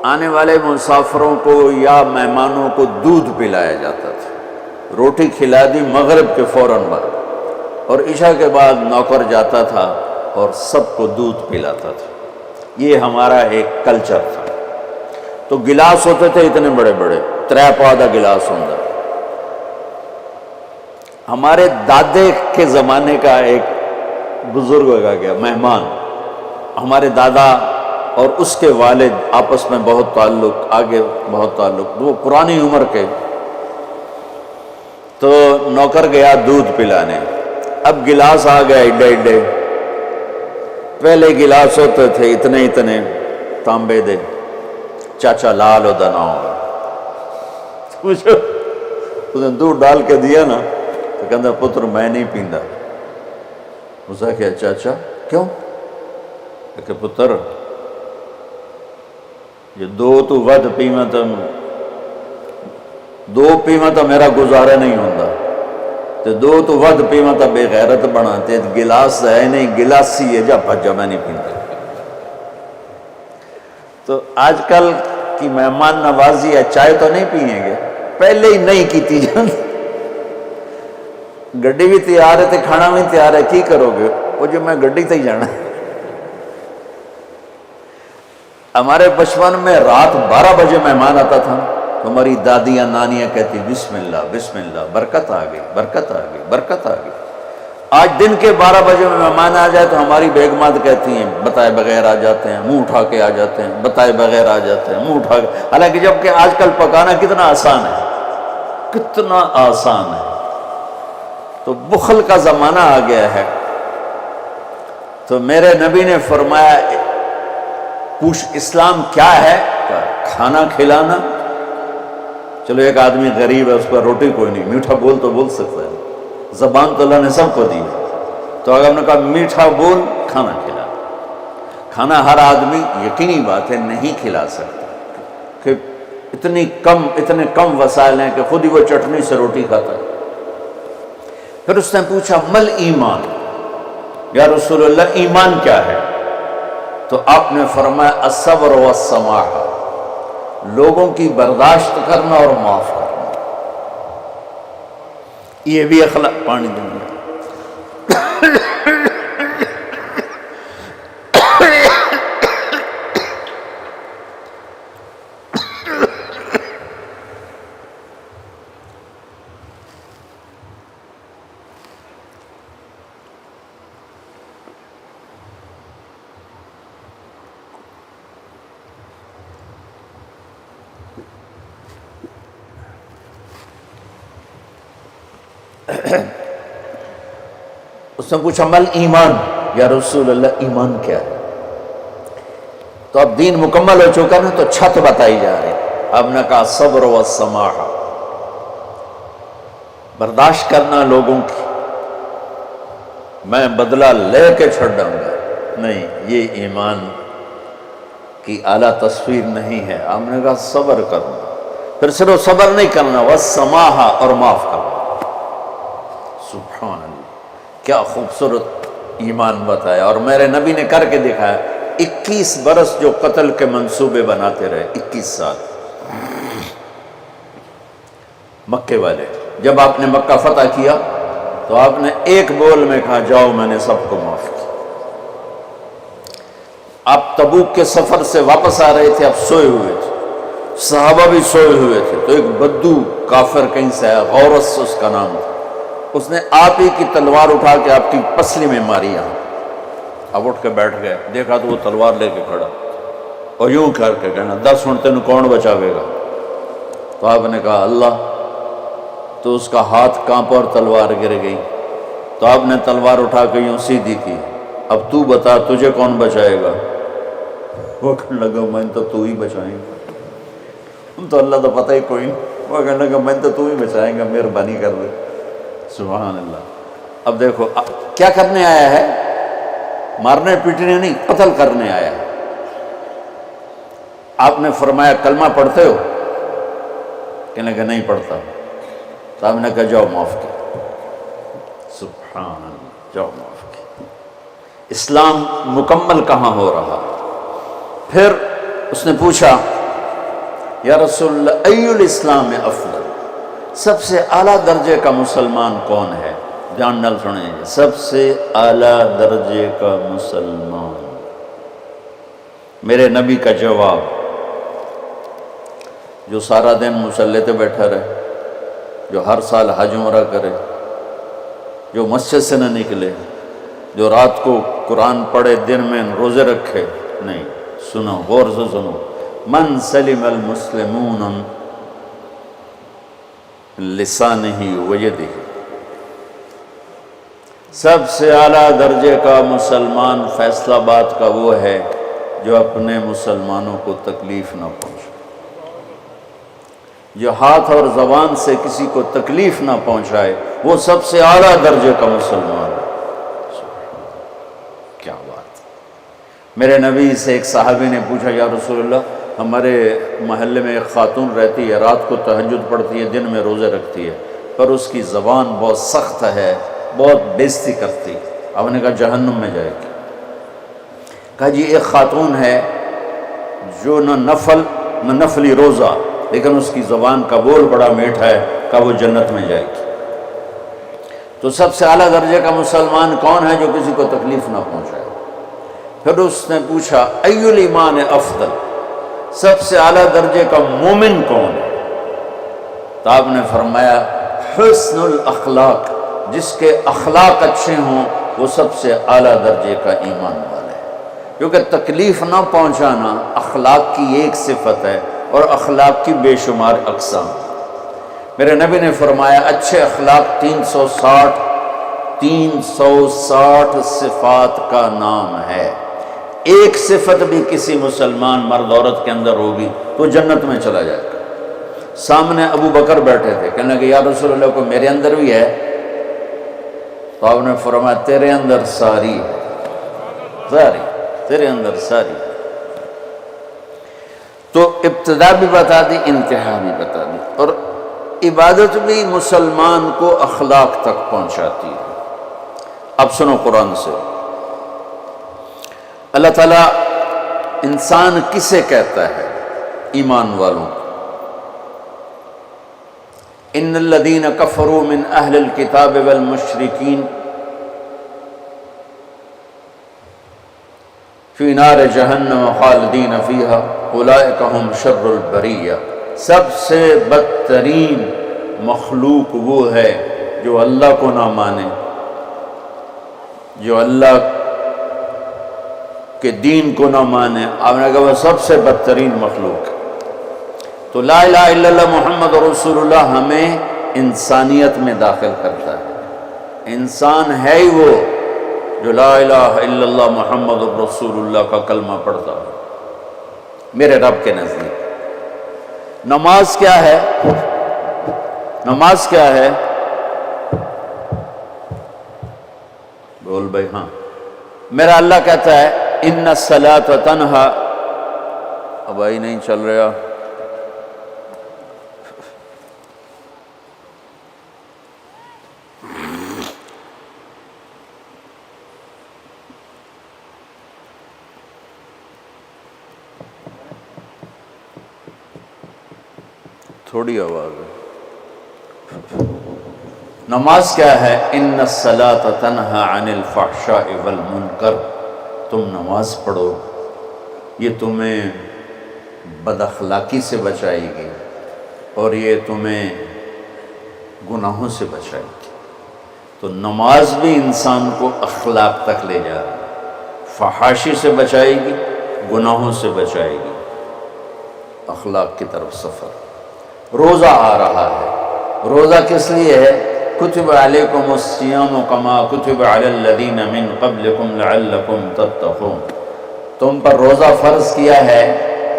آنے والے مسافروں کو یا مہمانوں کو دودھ پلایا جاتا تھا۔ روٹی کھلا دی مغرب کے فوراً بعد، اور عشاء کے بعد نوکر جاتا تھا اور سب کو دودھ پلاتا تھا۔ یہ ہمارا ایک کلچر تھا۔ تو گلاس ہوتے تھے اتنے بڑے بڑے، 3 پاؤں گلاس ہوتا۔ ہمارے دادے کے زمانے کا ایک بزرگ ہوگا گیا مہمان، ہمارے دادا اور اس کے والد آپس میں بہت تعلق، آگے بہت تعلق، وہ پرانی عمر کے۔ تو نوکر گیا دودھ پلانے، اب گلاس آ گئے ایڈے ایڈے، پہلے گلاس ہوتے تھے اتنے اتنے تانبے دے، چاچا لال دا نام، پوچھو اس نے دودھ ڈال کے دیا نا تو کہتا پتر میں نہیں پیندا. اس نے کہا چاچا کیوں؟ کہ پتر یہ دو تو ود پیواں تو دو پیواں تو میرا گزارا نہیں ہوتا تے دو تو ود پیواں تو بے غیرت بنا تے گلاس ہے نہیں گلاسی ہے جا بھجا میں نہیں پیندا. تو آج کل کی مہمان نوازی ہے چائے تو نہیں پئیں گے پہلے ہی نہیں کیتی جاتی. گڈی بھی تیار ہے تے کھانا بھی تیار ہے کی کرو گے؟ وہ جو میں گڈی تے ہی جانا. ہمارے بچپن میں رات 12 بجے مہمان آتا تھا تو ہماری دادیاں نانیاں کہتی بسم اللہ بسم اللہ برکت آ گئی برکت آ گئی برکت آ گئی. آج دن کے 12 بجے میں مہمان آ جائے تو ہماری بیگمات کہتی ہیں بتائے بغیر آ جاتے ہیں منہ اٹھا کے آ جاتے ہیں بتائے بغیر آ جاتے ہیں منہ اٹھا کے. حالانکہ جب کہ آج کل پکانا کتنا آسان ہے کتنا آسان ہے. تو بخل کا زمانہ آ گیا ہے. تو میرے نبی نے فرمایا پوچھ اسلام کیا ہے؟ کھانا کھلانا. چلو ایک آدمی غریب ہے اس پر روٹی کوئی نہیں میٹھا بول تو بول سکتا ہے زبان تو اللہ نے سب کو دی ہے. تو اگر ہم نے کہا میٹھا بول کھانا کھلا. کھانا ہر آدمی یقینی بات ہے نہیں کھلا سکتا کہ اتنے کم وسائل ہیں کہ خود ہی وہ چٹنی سے روٹی کھاتا ہے. پھر اس نے پوچھا مل ایمان یا رسول اللہ ایمان کیا ہے؟ تو آپ نے فرمایا الصبر والسماحہ لوگوں کی برداشت کرنا اور معاف کرنا. یہ بھی اخلاق پانی دینا. اس نے پوچھا مل ایمان یا رسول اللہ ایمان کیا ہے؟ تو اب دین مکمل ہو چکا نا تو چھت بتائی جا رہی. اب نے کہا صبر و سماحہ برداشت کرنا لوگوں کی. میں بدلہ لے کے چھڑوں گا نہیں یہ ایمان کی اعلیٰ تصویر نہیں ہے. آپ نے کہا صبر کرنا. پھر صرف صبر نہیں کرنا والسماحہ اور معاف کرنا. سبحان اللہ کیا خوبصورت ایمان بتایا. اور میرے نبی نے کر کے دکھایا. 21 برس جو قتل کے منصوبے بناتے رہے 21 سال مکے والے. جب آپ نے مکہ فتح کیا تو آپ نے ایک بول میں کہا جاؤ میں نے سب کو معاف کیا. آپ تبوک کے سفر سے واپس آ رہے تھے آپ سوئے ہوئے تھے صحابہ بھی سوئے ہوئے تھے. تو ایک بدو کافر کہیں سے آیا غورس اس کا نام تھا. اس نے آپ ہی کی تلوار اٹھا کے آپ کی پسلی میں ماری. یہاں اب اٹھ کے بیٹھ گئے. دیکھا تو وہ تلوار لے کے کھڑا اور یوں کر کے کہنا 10 منٹ تینوں کون بچاوے گا؟ تو آپ نے کہا اللہ. تو اس کا ہاتھ کانپا اور تلوار گر گئی. تو آپ نے تلوار اٹھا کے یوں سیدھی کی. اب تو بتا تجھے کون بچائے گا؟ وہ کہنے لگا میں تو ہی بچائیں گا. تو اللہ تو پتہ ہی کوئی نہیں. وہ کہنے لگا میں تو ہی بچائیں گا مہربانی کر دے. سبحان اللہ. اب دیکھو کیا کرنے آیا ہے؟ مارنے پیٹنے نہیں قتل کرنے آیا ہے. آپ نے فرمایا کلمہ پڑھتے ہو؟ کہنے لگا نہیں پڑھتا. تو آپ نے کہا جاؤ معاف کیا. سبحان اللہ جاؤ معاف کیا. اسلام مکمل کہاں ہو رہا. پھر اس نے پوچھا یا رسول اللہ ای الاسلام افضل سب سے اعلیٰ درجے کا مسلمان کون ہے؟ دھیان نال سنیں. سب سے اعلیٰ درجے کا مسلمان. میرے نبی کا جواب جو سارا دن مصلی پہ بیٹھا رہے جو ہر سال حج عمرہ کرے جو مسجد سے نہ نکلے جو رات کو قرآن پڑھے دن میں روزے رکھے نہیں. سنو غور سے سنو. من سلم المسلمون لسانہ ویدہ سب سے اعلیٰ درجے کا مسلمان فیصلہ بات کا وہ ہے جو اپنے مسلمانوں کو تکلیف نہ پہنچے. جو ہاتھ اور زبان سے کسی کو تکلیف نہ پہنچائے وہ سب سے اعلیٰ درجے کا مسلمان ہے۔ کیا بات! میرے نبی سے ایک صحابی نے پوچھا، یا رسول اللہ، ہمارے محلے میں ایک خاتون رہتی ہے، رات کو تہجد پڑھتی ہے، دن میں روزے رکھتی ہے، پر اس کی زبان بہت سخت ہے، بہت بےزتی کرتی ہے۔ آپ نے کہا جہنم میں جائے گی۔ کہا جی ایک خاتون ہے جو نہ نفلی روزہ، لیکن اس کی زبان کا بول بڑا میٹھا ہے، کہا وہ جنت میں جائے گی۔ تو سب سے اعلیٰ درجے کا مسلمان کون ہے جو کسی کو تکلیف نہ پہنچائے؟ پھر اس نے پوچھا ای الایمان افضل، سب سے اعلیٰ درجے کا مومن کون ہے؟ تو آپ نے فرمایا حسن الاخلاق، جس کے اخلاق اچھے ہوں وہ سب سے اعلیٰ درجے کا ایمان والا ہے۔ کیونکہ تکلیف نہ پہنچانا اخلاق کی ایک صفت ہے، اور اخلاق کی بے شمار اقسام۔ میرے نبی نے فرمایا اچھے اخلاق 360 صفات کا نام ہے۔ ایک صفت بھی کسی مسلمان مرد عورت کے اندر ہوگی تو جنت میں چلا جائے گا۔ سامنے ابو بکر بیٹھے تھے، کہنے لگے یا رسول اللہ کو میرے اندر بھی ہے؟ تو آپ نے فرمایا تیرے اندر ساری ہے، ساری تیرے اندر ساری ہے۔ تو ابتدا بھی بتا دی، انتہا بھی بتا دی، اور عبادت بھی مسلمان کو اخلاق تک پہنچاتی ہے۔ اب سنو قرآن سے، اللہ تعالیٰ انسان کسے کہتا ہے؟ ایمان والوں کو۔ ان الذین کفروا من اہل الکتاب والمشرکین فی نار جہنم خالدین فیہا اولئک ہم شر البریہ۔ سب سے بدترین مخلوق وہ ہے جو اللہ کو نہ مانے، جو اللہ کے دین کو نہ مانے۔ آپ نے کہا وہ سب سے بدترین مخلوق ہے۔ تو لا الہ الا اللہ محمد رسول اللہ ہمیں انسانیت میں داخل کرتا ہے۔ انسان ہے ہی وہ جو لا الہ الا اللہ محمد رسول اللہ کا کلمہ پڑھتا ہے میرے رب کے نزدیک۔ نماز کیا ہے؟ نماز کیا ہے؟ بول بھائی ہاں۔ میرا اللہ کہتا ہے ان الصلاۃ تنہا، اب آئی نہیں چل رہا، تھوڑی آواز ہے۔ نماز کیا ہے؟ ان الصلاۃ تنہا عن الفحشاء والمنکر، تم نماز پڑھو، یہ تمہیں بد اخلاقی سے بچائے گی اور یہ تمہیں گناہوں سے بچائے گی۔ تو نماز بھی انسان کو اخلاق تک لے جا رہی ہے، فحاشی سے بچائے گی، گناہوں سے بچائے گی، اخلاق کی طرف سفر۔ روزہ آ رہا ہے، روزہ کس لیے ہے؟ کتب علیکم الصیام کما کتب علی الذین من قبلکم لعلکم تتقون، تم پر روزہ فرض کیا ہے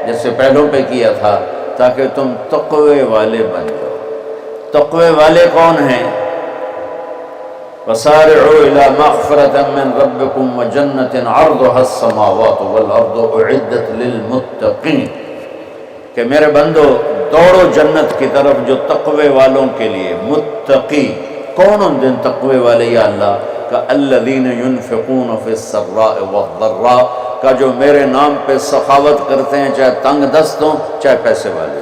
جیسے پہلوں پہ کیا تھا تاکہ تم تقوی والے بن جاؤ۔ تقوی والے کون ہیں؟ وسارعوا الی مغفرۃ من ربکم وجنۃ عرضها السماوات والارض اعدت للمتقین، کہ میرے بندو دوڑو جنت کی طرف جو تقوی والوں کے لیے۔ متقی کون ان دن تقوی والے یا اللہ کا؟ الذین ينفقون فی السراء والضراء، کا جو میرے نام پہ سخاوت کرتے ہیں، چاہے تنگ دست ہوں چاہے پیسے والے،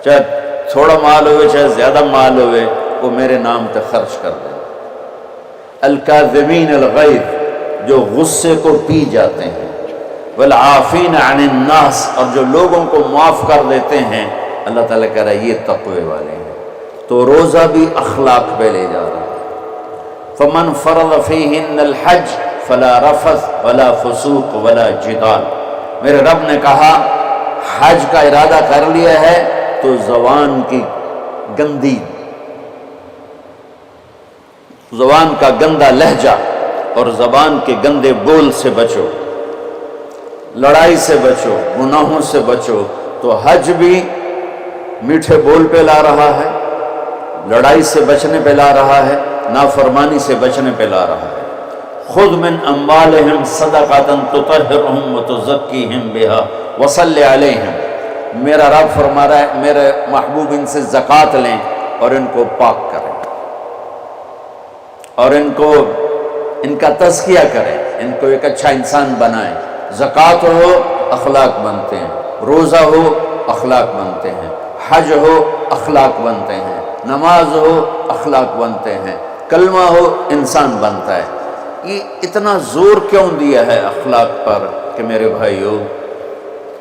چاہے تھوڑا مال ہوئے چاہے زیادہ مال ہوئے، وہ میرے نام پہ خرچ کر دیں۔ الکاظمین الغیظ، جو غصے کو پی جاتے ہیں، والعافین عن الناس، اور جو لوگوں کو معاف کر دیتے ہیں، اللہ تعالیٰ کہہ رہا ہے یہ تقوی والے ہیں۔ تو روزہ بھی اخلاق پہ لے جا رہا ہے۔ فمن فرض فیہن الحج فلا رفث ولا فسوق ولا جدال، میرے رب نے کہا حج کا ارادہ کر لیا ہے تو زبان کی گندی، زبان کا گندا لہجہ اور زبان کے گندے بول سے بچو، لڑائی سے بچو، گناہوں سے بچو۔ تو حج بھی میٹھے بول پہ لا رہا ہے، لڑائی سے بچنے پہ لا رہا ہے، نافرمانی سے بچنے پہ لا رہا ہے۔ خذ من اموالہم صدقۃ تطہرہم وتزکیہم بہا وصلی علیہم، میرا رب فرما رہا ہے میرے محبوب ان سے زکوٰۃ لیں اور ان کو پاک کریں اور ان کا تزکیہ کریں، ان کو ایک اچھا انسان بنائیں۔ زکوٰۃ ہو اخلاق بنتے ہیں، روزہ ہو اخلاق بنتے ہیں، حج ہو اخلاق بنتے ہیں، نماز ہو اخلاق بنتے ہیں، کلمہ ہو انسان بنتا ہے۔ یہ اتنا زور کیوں دیا ہے اخلاق پر کہ میرے بھائیو،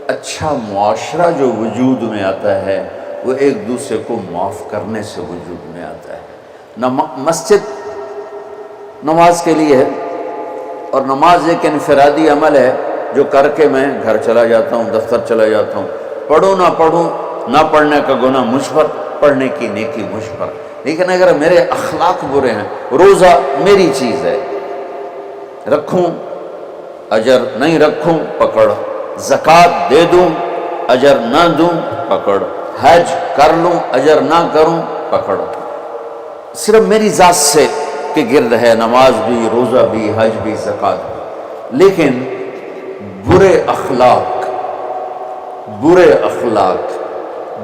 اچھا معاشرہ جو وجود میں آتا ہے وہ ایک دوسرے کو معاف کرنے سے وجود میں آتا ہے۔ مسجد نماز کے لیے ہے، اور نماز ایک انفرادی عمل ہے جو کر کے میں گھر چلا جاتا ہوں، دفتر چلا جاتا ہوں، پڑھوں نہ پڑھنے کا گناہ مجھ پر، پڑھنے کی نیکی مجھ پر۔ لیکن اگر میرے اخلاق برے ہیں، روزہ میری چیز ہے، رکھوں اجر، نہیں رکھوں پکڑ، زکوٰۃ دے دوں اجر نہ دوں پکڑ، حج کر لوں اجر نہ کروں پکڑ، صرف میری ذات سے کے گرد ہے، نماز بھی، روزہ بھی، حج بھی، زکوٰۃ بھی۔ لیکن برے اخلاق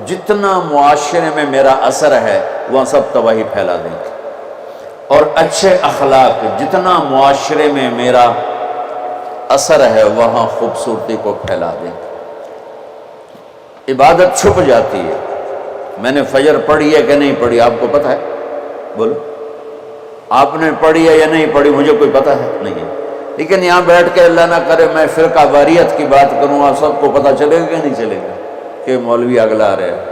جتنا معاشرے میں میرا اثر ہے وہ سب تباہی پھیلا دیں گے، اور اچھے اخلاق جتنا معاشرے میں میرا اثر ہے وہاں خوبصورتی کو پھیلا دیں گے۔ عبادت چھپ جاتی ہے۔ میں نے فجر پڑھی ہے کہ نہیں پڑھی آپ کو پتہ ہے؟ بولو، آپ نے پڑھی ہے یا نہیں پڑھی مجھے کوئی پتہ ہے نہیں ہے، لیکن یہاں بیٹھ کے اللہ نہ کرے میں فرقہ واریت کی بات کروں، آپ سب کو پتہ چلے گا کہ نہیں چلے گا کہ مولوی اگلا رہے ہیں،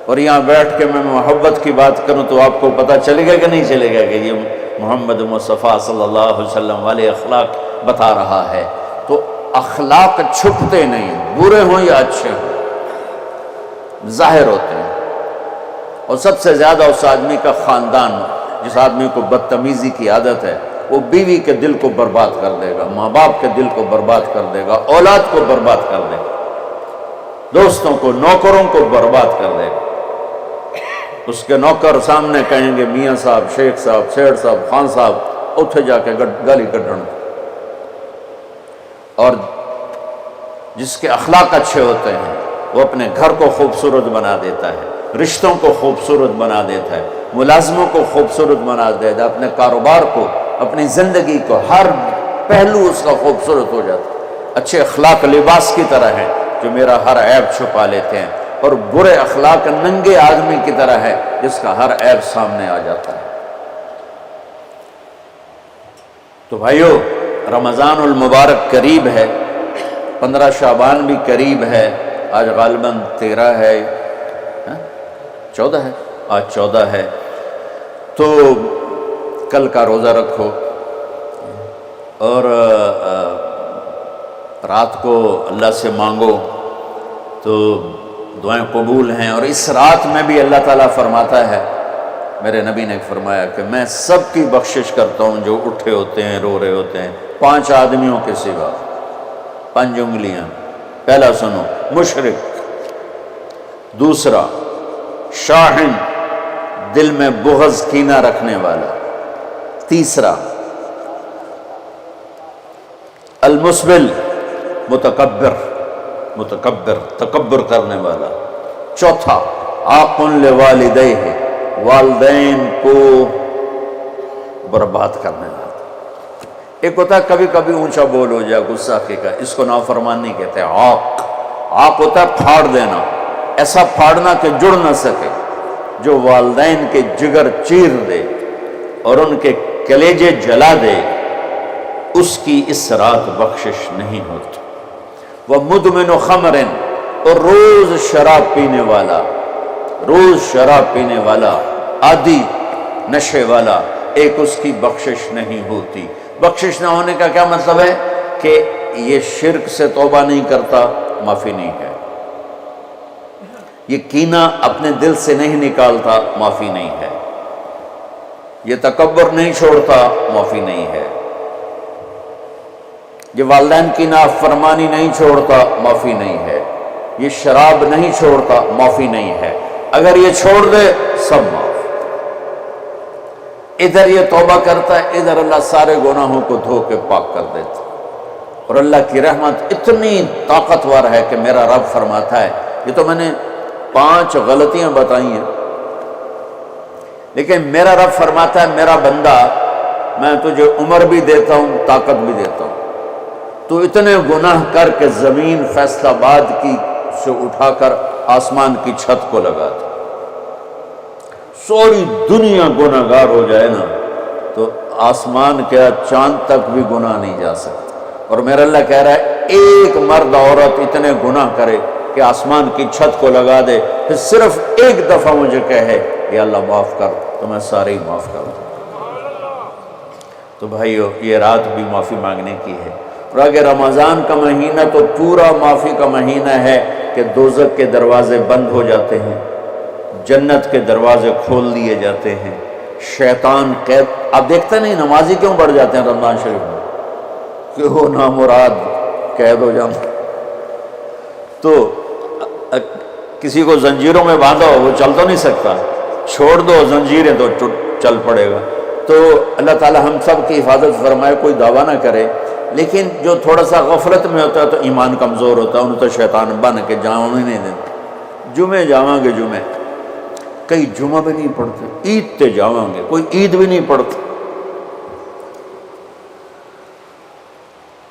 اور یہاں بیٹھ کے میں محبت کی بات کروں تو آپ کو پتہ چلے گا کہ نہیں چلے گا کہ یہ محمد مصطفیٰ صلی اللہ علیہ وسلم والے اخلاق بتا رہا ہے۔ تو اخلاق چھپتے نہیں، برے ہوں یا اچھے ہوں، ظاہر ہوتے ہیں۔ اور سب سے زیادہ اس آدمی کا خاندان، جس آدمی کو بدتمیزی کی عادت ہے، وہ بیوی کے دل کو برباد کر دے گا، ماں باپ کے دل کو برباد کر دے گا، اولاد کو برباد کر دے گا، دوستوں کو، نوکروں کو برباد کر دے گا۔ اس کے نوکر سامنے کہیں گے میاں صاحب، شیخ صاحب، سیٹھ صاحب، خان صاحب، اتھے جا کے گالی کڈن۔ اور جس کے اخلاق اچھے ہوتے ہیں وہ اپنے گھر کو خوبصورت بنا دیتا ہے، رشتوں کو خوبصورت بنا دیتا ہے، ملازموں کو خوبصورت بنا دیتا ہے، اپنے کاروبار کو، اپنی زندگی کو، ہر پہلو اس کا خوبصورت ہو جاتا ہے۔ اچھے اخلاق لباس کی طرح ہیں جو میرا ہر عیب چھپا لیتے ہیں، اور برے اخلاق ننگے آدمی کی طرح ہے جس کا ہر عیب سامنے آ جاتا ہے۔ تو بھائیو، رمضان المبارک قریب ہے، 15 شعبان بھی قریب ہے، آج غالباً 13 ہے، 14 ہے، آج 14 ہے، تو کل کا روزہ رکھو، اور رات کو اللہ سے مانگو تو دعائیں قبول ہیں۔ اور اس رات میں بھی اللہ تعالیٰ فرماتا ہے، میرے نبی نے فرمایا کہ میں سب کی بخشش کرتا ہوں جو اٹھے ہوتے ہیں، رو رہے ہوتے ہیں، 5 آدمیوں کے سوا، 5 انگلیاں۔ پہلا سنو، مشرک، دوسرا شاحن، دل میں بغض کینہ رکھنے والا، تیسرا المسبل، متکبر، تکبر کرنے والا، چوتھا عاق لوالدیہ، والدین کو برباد کرنے والا۔ ایک ہوتا ہے کبھی کبھی اونچا بول ہو جائے، غصہ کا، اس کو نافرمانی کہتے ہیں۔ عاق ہوتا ہے پھاڑ دینا، ایسا پھاڑنا کہ جڑ نہ سکے، جو والدین کے جگر چیر دے اور ان کے کلیجے جلا دے، اس کی اس رات بخشش نہیں ہوتی۔ وَمُدْمِنُ خَمْرٍ، اور روز شراب پینے والا، عادی نشے والا، ایک اس کی بخشش نہیں ہوتی۔ بخشش نہ ہونے کا کیا مطلب ہے؟ کہ یہ شرک سے توبہ نہیں کرتا، معافی نہیں ہے، یہ کینہ اپنے دل سے نہیں نکالتا، معافی نہیں ہے، یہ تکبر نہیں چھوڑتا، معافی نہیں ہے، یہ والدین کی نافرمانی نہیں چھوڑتا، معافی نہیں ہے، یہ شراب نہیں چھوڑتا معافی نہیں ہے، اگر یہ چھوڑ دے سب معاف۔ ادھر یہ توبہ کرتا ہے، ادھر اللہ سارے گناہوں کو دھو کے پاک کر دیتا ہے۔ اور اللہ کی رحمت اتنی طاقتور ہے کہ میرا رب فرماتا ہے، یہ تو میں نے 5 غلطیاں بتائی ہیں، لیکن میرا رب فرماتا ہے میرا بندہ میں تجھے عمر بھی دیتا ہوں، طاقت بھی دیتا ہوں، تو اتنے گناہ کر کے زمین فیصل آباد کی سے اٹھا کر آسمان کی چھت کو لگا دے، ساری دنیا گناہ گار ہو جائے نا تو آسمان کے چاند تک بھی گناہ نہیں جا سکتا۔ اور میرا اللہ کہہ رہا ہے ایک مرد عورت اتنے گناہ کرے کہ آسمان کی چھت کو لگا دے، پھر صرف ایک دفعہ مجھے کہے یا اللہ معاف کر، تو میں سارے ہی معاف کر دوں۔ تو بھائیو یہ رات بھی معافی مانگنے کی ہے، اور اگر رمضان کا مہینہ تو پورا معافی کا مہینہ ہے کہ دوزخ کے دروازے بند ہو جاتے ہیں، جنت کے دروازے کھول دیے جاتے ہیں، شیطان قید، آپ دیکھتے نہیں نمازی کیوں بڑھ جاتے ہیں رمضان شریف میں، کہ وہ نامراد قید ہو جانا۔ تو کسی کو زنجیروں میں باندھو وہ چل تو نہیں سکتا، چھوڑ دو زنجیریں تو چل پڑے گا۔ تو اللہ تعالی ہم سب کی حفاظت فرمائے، کوئی دعویٰ نہ کرے، لیکن جو تھوڑا سا غفلت میں ہوتا ہے تو ایمان کمزور ہوتا ہے، انہوں تو شیطان بن کے جاؤں ہی نہیں دیتے۔ جمعے جاواں گے جمعے، کئی جمعہ بھی نہیں پڑھتے، عید تے جاواں گے، کوئی عید بھی نہیں پڑھتے۔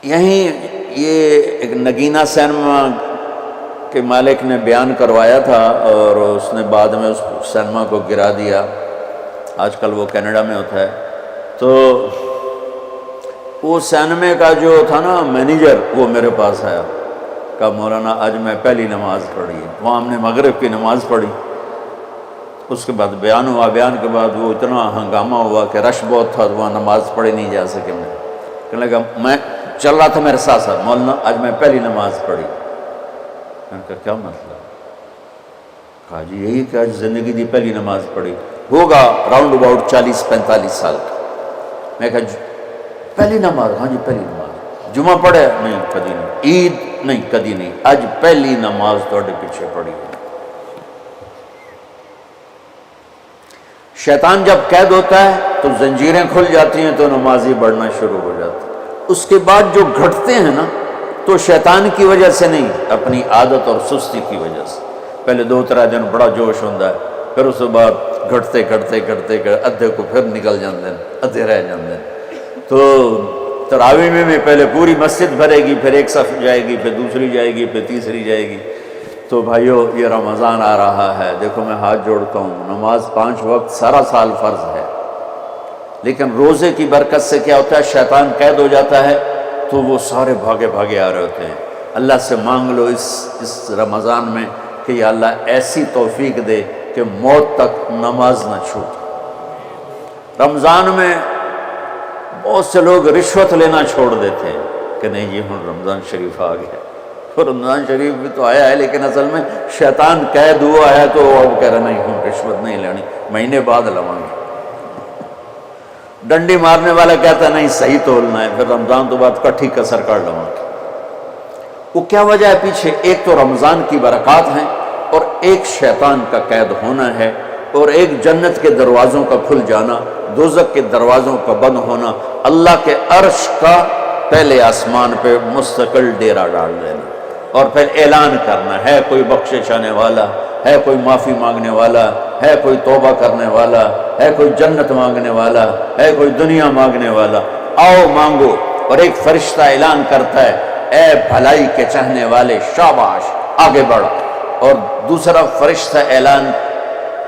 یہیں یہ ایک نگینہ سینما کے مالک نے بیان کروایا تھا، اور اس نے بعد میں اس سینما کو گرا دیا، آج کل وہ کینیڈا میں ہوتا ہے۔ تو وہ سینمے کا جو تھا نا مینیجر، وہ میرے پاس آیا، کہا مولانا آج میں پہلی نماز پڑھی ہے۔ وہاں ہم نے مغرب کی نماز پڑھی، اس کے بعد بیان ہوا، بیان کے بعد وہ اتنا ہنگامہ ہوا کہ رش بہت تھا، وہاں نماز پڑھی نہیں جا سکے۔ میں کہنے لگا، میں چل رہا تھا میرے ساتھ ساتھ، مولانا آج میں پہلی نماز پڑھی۔ میں نے کہا کیا مطلب؟ کہا جی یہی کہ آج زندگی دی پہلی نماز پڑھی، ہوگا راؤنڈ اباؤٹ 40-45 سال کا۔ میں کہا پہلی نماز؟ ہاں جی پہلی نماز۔ جمعہ پڑھے؟ نہیں کدی نہیں۔ عید؟ نہیں کدی نہیں، آج پہلی نماز تھوڑے پیچھے پڑھی۔ شیطان جب قید ہوتا ہے تو زنجیریں کھل جاتی ہیں تو نمازی بڑھنا شروع ہو جاتا ہے۔ اس کے بعد جو گھٹتے ہیں نا تو شیطان کی وجہ سے نہیں، اپنی عادت اور سستی کی وجہ سے۔ پہلے 2-3 دن بڑا جوش ہوتا ہے، پھر اس کے بعد گھٹتے ادھے کو پھر نکل جاندے ہیں، ادھے رہ جاندے ہیں۔ تو تراویح میں پہلے پوری مسجد بھرے گی، پھر ایک صف جائے گی، پھر دوسری جائے گی، پھر تیسری جائے گی۔ تو بھائیو یہ رمضان آ رہا ہے، دیکھو میں ہاتھ جوڑتا ہوں، نماز 5 وقت سارا سال فرض ہے، لیکن روزے کی برکت سے کیا ہوتا ہے، شیطان قید ہو جاتا ہے تو وہ سارے بھاگے بھاگے آ رہے ہوتے ہیں۔ اللہ سے مانگ لو اس رمضان میں کہ یا اللہ ایسی توفیق دے کہ موت تک نماز نہ چھوٹے۔ رمضان میں بہت سے لوگ رشوت لینا چھوڑ دیتے ہیں کہ نہیں جی ہوں رمضان شریف آ گیا، تو رمضان شریف بھی تو آیا ہے، لیکن اصل میں شیطان قید ہوا ہے تو اب کہہ رہا نہیں ہوں رشوت نہیں لینی، مہینے بعد لواں گے۔ ڈنڈی مارنے والا کہتا ہے نہیں صحیح تولنا ہے، پھر رمضان تو بعد کٹھی کسر کر لواں گے۔ وہ کیا وجہ ہے پیچھے؟ ایک تو رمضان کی برکات ہیں، اور ایک شیطان کا قید ہونا ہے، اور ایک جنت کے دروازوں کا کھل جانا، دوزخ کے دروازوں کا بند ہونا، اللہ کے عرش کا پہلے آسمان پہ مستقل ڈیرا ڈال دینا، اور پھر اعلان کرنا ہے کوئی بخشش آنے والا ہے، کوئی معافی مانگنے والا ہے، کوئی توبہ کرنے والا ہے، کوئی جنت مانگنے والا ہے، کوئی دنیا مانگنے والا، آؤ مانگو۔ اور ایک فرشتہ اعلان کرتا ہے اے بھلائی کے چاہنے والے شاباش آگے بڑھ، اور دوسرا فرشتہ اعلان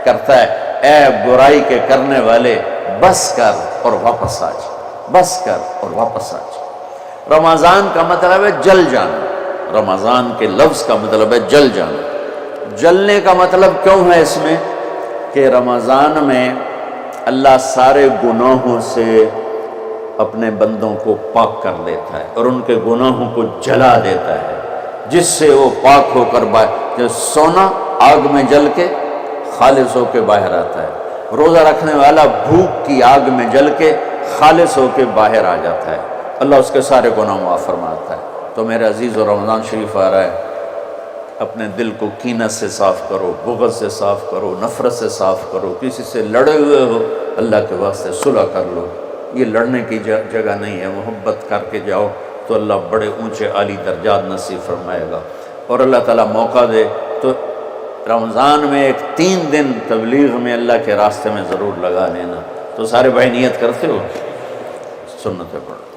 کرتا ہے اے برائی کے کرنے والے بس کر اور واپس آ جا، بس کر اور واپس آ جا۔ رمضان کا مطلب ہے جل جانا، رمضان کے لفظ کا مطلب ہے جل جانا۔ جلنے کا مطلب کیوں ہے اس میں کہ رمضان میں اللہ سارے گناہوں سے اپنے بندوں کو پاک کر دیتا ہے اور ان کے گناہوں کو جلا دیتا ہے، جس سے وہ پاک ہو کر باہر، سونا آگ میں جل کے خالص ہو کے باہر آتا ہے، روزہ رکھنے والا بھوک کی آگ میں جل کے خالص ہو کے باہر آ جاتا ہے، اللہ اس کے سارے گناہ معاف فرماتا ہے۔ تو میرے عزیز و رمضان شریف آ رہا ہے، اپنے دل کو کینہ سے صاف کرو، بغض سے صاف کرو، نفرت سے صاف کرو، کسی سے لڑے ہوئے ہو اللہ کے واسطے صلح کر لو۔ یہ لڑنے کی جگہ نہیں ہے، محبت کر کے جاؤ تو اللہ بڑے اونچے عالی درجات نصیب فرمائے گا۔ اور اللہ تعالیٰ موقع دے تو رمضان میں ایک 3 دن تبلیغ میں اللہ کے راستے میں ضرور لگا لینا۔ تو سارے بھائی نیت کرتے ہو؟ سنتیں پڑھو۔